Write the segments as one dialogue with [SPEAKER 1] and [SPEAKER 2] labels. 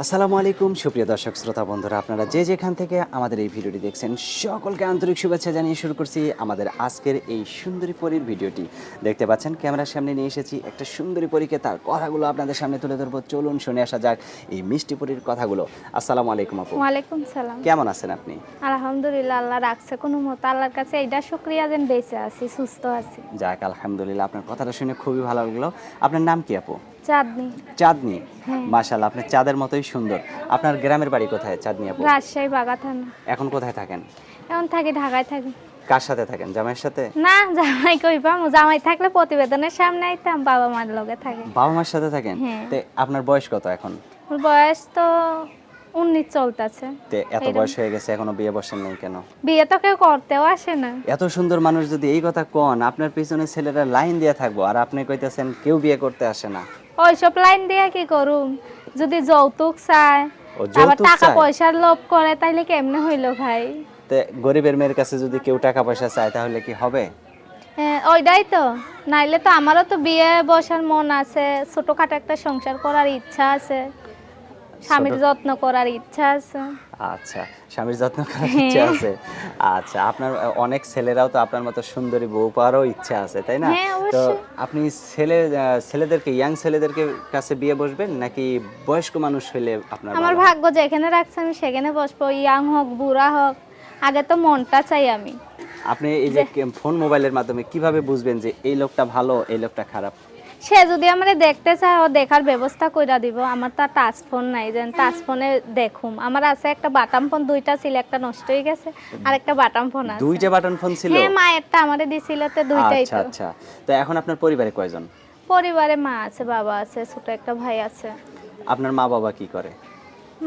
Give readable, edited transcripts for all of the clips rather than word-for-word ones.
[SPEAKER 1] আসসালামু আলাইকুম সুপ্রিয় দর্শক শ্রোতা বন্ধুরা, আপনারা যে যেখান থেকে আমাদের এই ভিডিওটি দেখছেন সকলকে আন্তরিক শুভেচ্ছা জানিয়ে শুরু করছি আমাদের আজকের এই সুন্দরী পরীর ভিডিওটি। দেখতে পাচ্ছেন ক্যামেরার সামনে নিয়ে এসেছি একটা সুন্দরী পরীকে, তার কথাগুলো আপনাদের সামনে তুলে ধরবো। চলুন শুনে আসা যাক এই মিষ্টি পরীর কথাগুলো। আসসালামু আলাইকুম আপু।
[SPEAKER 2] ওয়ালাইকুম সালাম।
[SPEAKER 1] কেমন আছেন আপনি?
[SPEAKER 2] আলহামদুলিল্লাহ, আল্লাহ রাখছে কোনো মতো। আল্লাহর কাছে এইটা শুকরিয়া যেন বেঁচে আছি, সুস্থ আছি।
[SPEAKER 1] যাক আলহামদুলিল্লাহ, আপনার কথাটা শুনে খুবই ভালো লাগলো। আপনার নাম কি আপু?
[SPEAKER 2] চাঁদনি।
[SPEAKER 1] চাঁদনি।
[SPEAKER 2] হ্যাঁ।
[SPEAKER 1] মাশাআল্লাহ, আপনি চাঁদের মতোই সুন্দর। আপনার গ্রামের বাড়ি কোথায় চাঁদনি আপু?
[SPEAKER 2] রাজশাহী বাগাথানা।
[SPEAKER 1] এখন কোথায় থাকেন?
[SPEAKER 2] এখন থাকি ঢাকায় থাকি।
[SPEAKER 1] কার সাথে থাকেন? জামাইয়ের সাথে?
[SPEAKER 2] না, জামাই কই পামু? জামাই থাকলে প্রতিবেদনের সামনে আইতাম, বাবা মার লগে থাকে।
[SPEAKER 1] বাবা মার সাথে থাকেন?
[SPEAKER 2] হ্যাঁ।
[SPEAKER 1] তে আপনার বয়স কত এখন?
[SPEAKER 2] ওর বয়স তো 19 চলতেছে।
[SPEAKER 1] তে এত বয়স হয়ে গেছে এখনো বিয়ে বসেন নাই কেন?
[SPEAKER 2] বিয়ে তো কেউ করতেও আসে না।
[SPEAKER 1] এত সুন্দর মানুষ যদি এই কথা কন, আপনার পিছনে ছেলেরা লাইন দিয়ে থাকবো, আর আপনি কইতেছেন কেউ বিয়ে করতে আসে না।
[SPEAKER 2] ওইসব লাইন দিয়ে কি করুম? যদি যৌতুক চায়,
[SPEAKER 1] ও
[SPEAKER 2] আবার
[SPEAKER 1] যৌতুক
[SPEAKER 2] টাকা
[SPEAKER 1] চায়?
[SPEAKER 2] পয়সার লোভ করে, তাইলে কেমনে হইলো ভাই?
[SPEAKER 1] তে গরিবের মেয়ের কাছে যদি কেউ টাকা পয়সা চায় তাহলে কি হবে?
[SPEAKER 2] হ্যাঁ, ওইটাই তো। নাইলে তো আমারও তো বিয়ে বসার মন আছে, ছোটখাটো একটা সংসার করার ইচ্ছা আছে, স্বামীর যত্ন করার ইচ্ছা আছে।
[SPEAKER 1] আচ্ছা, স্বামীর যত্ন করার ইচ্ছা আছে। আচ্ছা, আপনার অনেক ছেলেরাও তো আপনার মতো সুন্দরী বউ পাওয়ারও ইচ্ছা আছে, তাই না?
[SPEAKER 2] হ্যাঁ,
[SPEAKER 1] তো
[SPEAKER 2] অবশ্যই।
[SPEAKER 1] আপনি ছেলেদেরকে, ইয়াং ছেলেদেরকে কাছে বিয়ে বসবেন নাকি বয়স্ক মানুষ হইলে আপনার
[SPEAKER 2] আমার
[SPEAKER 1] ভালো?
[SPEAKER 2] ভাগ্য যেখানে রাখছে আমি সেখানে বসবো, ইয়াং হোক বুড়া হোক, আগে তো মনটা চাই আমি।
[SPEAKER 1] আপনি এই যে ফোন মোবাইলের মাধ্যমে কিভাবে বুঝবেন যে এই লোকটা ভালো এই লোকটা খারাপ?
[SPEAKER 2] সে যদি আমারে দেখতে চায়, ও দেখার ব্যবস্থা কইরা দিব। আমার তো টাচ ফোন নাই যে টাচ ফোনে দেখুম। আমার আছে একটা বাটাম ফোন, দুইটা ছিল, একটা নষ্ট হয়ে গেছে, আর একটা বাটাম ফোন আছে।
[SPEAKER 1] দুইটা বাটন ফোন ছিল?
[SPEAKER 2] হ্যাঁ, মায়েরটা আমারে দিছিল, তো দুইটাই
[SPEAKER 1] আচ্ছা
[SPEAKER 2] তো।
[SPEAKER 1] আচ্ছা। তো এখন আপনার পরিবারে কয়জন?
[SPEAKER 2] পরিবারে মা আছে, বাবা আছে, ছোট একটা ভাই আছে।
[SPEAKER 1] আপনার মা বাবা কি করে?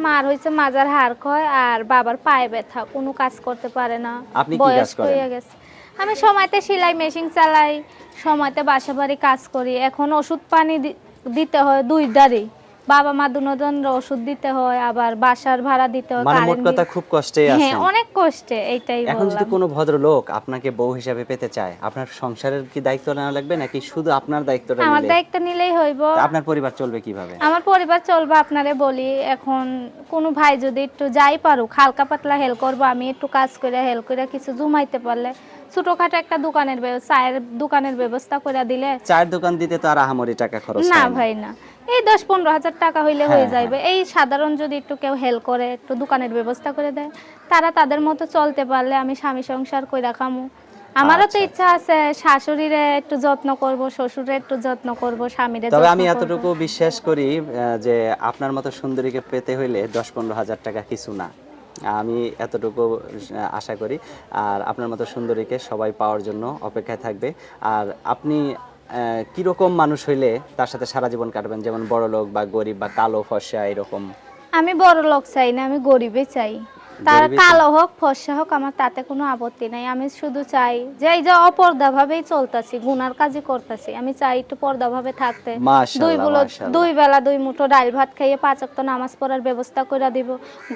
[SPEAKER 2] মার হইছে মাজার হাড় ক্ষয়, আর বাবার পায়ে ব্যথা, কোনো কাজ করতে পারে না,
[SPEAKER 1] আপনি কি কাজ
[SPEAKER 2] বয়স
[SPEAKER 1] করেন?
[SPEAKER 2] হয়ে গেছে। আমি সময়তে সেলাই মেশিন চালাই, সময়তে বাসা বাড়ি কাজ করি। এখন ওষুধ পানি দিতে হয় দুইটারই, বাবা মা দুজনের ওষুধ দিতে হয়, আবার বাসার ভাড়া দিতে হয়,
[SPEAKER 1] মানে মোট
[SPEAKER 2] কারেন্ট
[SPEAKER 1] কথা
[SPEAKER 2] বিল।
[SPEAKER 1] খুব কষ্টেই
[SPEAKER 2] হ্যাঁ,
[SPEAKER 1] আছেন।
[SPEAKER 2] অনেক কষ্টে, এইটাই
[SPEAKER 1] এখন যদি
[SPEAKER 2] বললাম।
[SPEAKER 1] কোনো ভদ্রলোক আপনাকে বউ হিসাবে পেতে চায়, আপনার সংসারের কি দায়িত্ব নেওয়া লাগবে নাকি শুধু আপনার দায়িত্বটা
[SPEAKER 2] আমার
[SPEAKER 1] নিলে?
[SPEAKER 2] দায়িত্ব নিলেই হইব।
[SPEAKER 1] তা আপনার পরিবার চলবে কিভাবে?
[SPEAKER 2] আমার পরিবার চলবে, আপনারে বলি, এখন কোনো ভাই যদি একটু যাই পারুক, হালকা পাতলা হেল্প করবো, আমি একটু কাজ করে হেল্প করে কিছু জমাইতে পারলে, ছোটখাটো একটা দোকানের চায়ের দোকানের ব্যবস্থা করে দিলে।
[SPEAKER 1] চায়ের দোকান দিতে তো আর আহামরি টাকা খরচ
[SPEAKER 2] না
[SPEAKER 1] হয় না।
[SPEAKER 2] ভাই না, এই 10-15 হাজার টাকা হইলে হয়ে
[SPEAKER 1] হ্যাঁ,
[SPEAKER 2] যাবে। এই সাধারণ যদি একটু কেউ হেল্প করে, একটু দোকানের ব্যবস্থা করে দেয়, তারা তাদের মতো চলতে পারলে আমি স্বামী সংসার কইরা খামু। আমারও তো
[SPEAKER 1] আচ্ছা।
[SPEAKER 2] ইচ্ছা আছে শাশুড়িরে একটু যত্ন করব, শ্বশুরে একটু যত্ন করব, স্বামীরে
[SPEAKER 1] তবে
[SPEAKER 2] যত্ন
[SPEAKER 1] আমি
[SPEAKER 2] করব।
[SPEAKER 1] এতটুকু বিশ্বাস করি যে আপনার মতো সুন্দরীকে পেতে হইলে 10-15 হাজার টাকা কিছু না। আমি এতটুকু আশা করি। আর আপনার মতো সুন্দরীকে সবাই পাওয়ার জন্য অপেক্ষায় থাকবে। আর আপনি কিরকম মানুষ হইলে তার সাথে সারা জীবন কাটাবেন? যেমন বড়লোক বা গরিব বা কালো ফর্সা এরকম?
[SPEAKER 2] আমি বড় লোক চাই না, আমি গরিবই চাই। তার
[SPEAKER 1] গরিবই চান?
[SPEAKER 2] কালো হোক ফর্সা হোক, আমার তাতে কোনো আপত্তি নাই। আমি শুধু চাই যে এই যে অপর্দা ভাবেই চলতেছি, গুনার কাজই করতেছি, আমি চাই একটু পর্দা ভাবে থাকতে।
[SPEAKER 1] মাশাআল্লাহ, মাশাআল্লাহ।
[SPEAKER 2] দুই বেলা দুই মুঠো ডাল ভাত খাইয়ে 5 ওয়াক্ত নামাজ পড়ার ব্যবস্থা করে দিব।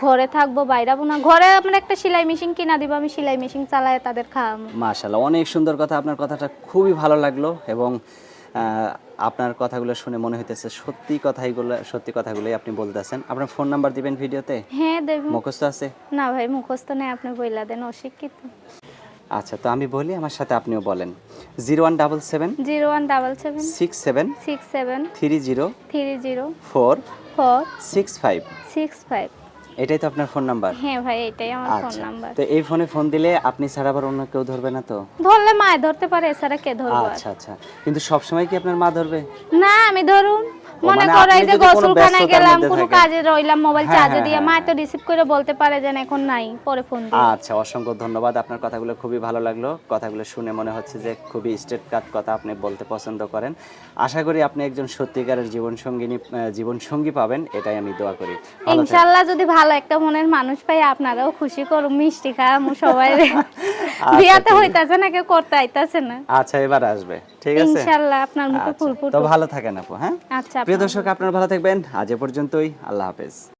[SPEAKER 2] ঘরে থাকবো, বাইরাবো না। ঘরে আমার একটা সেলাই মেশিন কিনা দিব, আমি সেলাই মেশিন চালায় তাদের খাওয়াবো।
[SPEAKER 1] মাশাআল্লাহ, অনেক সুন্দর কথা। আপনার কথাটা খুবই ভালো লাগলো এবং আপনার কথাগুলো শুনে মনে হইতেছে সত্যি কথাগুলোই আপনি বলতেছেন। আপনার ফোন নাম্বার দিবেন ভিডিওতে?
[SPEAKER 2] হ্যাঁ, দেব।
[SPEAKER 1] মুখস্থ আছে?
[SPEAKER 2] না ভাই, মুখস্থ নেই, আপনি বইলা দেন, অশিক্ষিত।
[SPEAKER 1] আচ্ছা, তো আমি বলি, আমার সাথে আপনিও বলেন। 0177
[SPEAKER 2] 0177
[SPEAKER 1] 67
[SPEAKER 2] 67
[SPEAKER 1] 30
[SPEAKER 2] 30
[SPEAKER 1] 4
[SPEAKER 2] 4
[SPEAKER 1] 65।
[SPEAKER 2] 65।
[SPEAKER 1] এটাই তো আপনার ফোন নাম্বার?
[SPEAKER 2] হ্যাঁ ভাই, এটাই আমার ফোন
[SPEAKER 1] আচ্ছা,
[SPEAKER 2] নাম্বার।
[SPEAKER 1] তো এই ফোনে ফোন দিলে আপনি ছাড়া আবার অন্য কেউ ধরবে না তো?
[SPEAKER 2] ধরলে মায় ধরতে পারে, এছাড়া কে ধরবো আর?
[SPEAKER 1] আচ্ছা আচ্ছা, কিন্তু সবসময় কি আপনার মা ধরবে?
[SPEAKER 2] না, আমি ধরুন,
[SPEAKER 1] ও
[SPEAKER 2] মনে
[SPEAKER 1] মানে
[SPEAKER 2] করো
[SPEAKER 1] আপনি
[SPEAKER 2] এই যে
[SPEAKER 1] যদি কোনো
[SPEAKER 2] গোসলখানায়
[SPEAKER 1] ব্যস্ততার
[SPEAKER 2] গেলাম,
[SPEAKER 1] মধ্যে
[SPEAKER 2] কোনো
[SPEAKER 1] থাকেন।
[SPEAKER 2] কাজে রইলাম, মোবাইল
[SPEAKER 1] হ্যাঁ
[SPEAKER 2] চার্জে
[SPEAKER 1] হ্যাঁ
[SPEAKER 2] দিয়ে,
[SPEAKER 1] হ্যাঁ
[SPEAKER 2] মা তো
[SPEAKER 1] হ্যাঁ।
[SPEAKER 2] রিসিভ করে বলতে পারে যে এখন নাই, পরে ফোন দিই।
[SPEAKER 1] আচ্ছা, অসংখ্য ধন্যবাদ। আপনার কথাগুলো খুবই ভালো লাগলো। কথাগুলো শুনে মনে হচ্ছে যে খুবই স্ট্রেট কাট কথা আপনি বলতে পছন্দ করেন। আশা করি আপনি একজন সত্যিকারের জীবনসঙ্গী পাবেন, এটাই আমি দোয়া করি। ভালো থাকবেন।
[SPEAKER 2] ইনশাআল্লাহ যদি ভালো একটা মনের মানুষ পাই, আপনারাও খুশি করুন, মিষ্টি খাওয়ামু সবাই।
[SPEAKER 1] আচ্ছা,
[SPEAKER 2] বিয়াতে
[SPEAKER 1] ঠিক আছে।
[SPEAKER 2] হইতাছে না, কেউ করতে আইতাছে না।
[SPEAKER 1] আচ্ছা, এবার আসবে, ঠিক আছে?
[SPEAKER 2] ইনশাআল্লাহ আপনার মুখে
[SPEAKER 1] আচ্ছা,
[SPEAKER 2] ফুল
[SPEAKER 1] তো
[SPEAKER 2] ফুটুক।
[SPEAKER 1] ভালো থাকেন আপু। হ্যাঁ,
[SPEAKER 2] আচ্ছা,
[SPEAKER 1] প্রিয়
[SPEAKER 2] আপনার
[SPEAKER 1] দর্শক, আপনারা ভালো থাকবেন। আজ এ পর্যন্তই। আল্লাহ হাফেজ।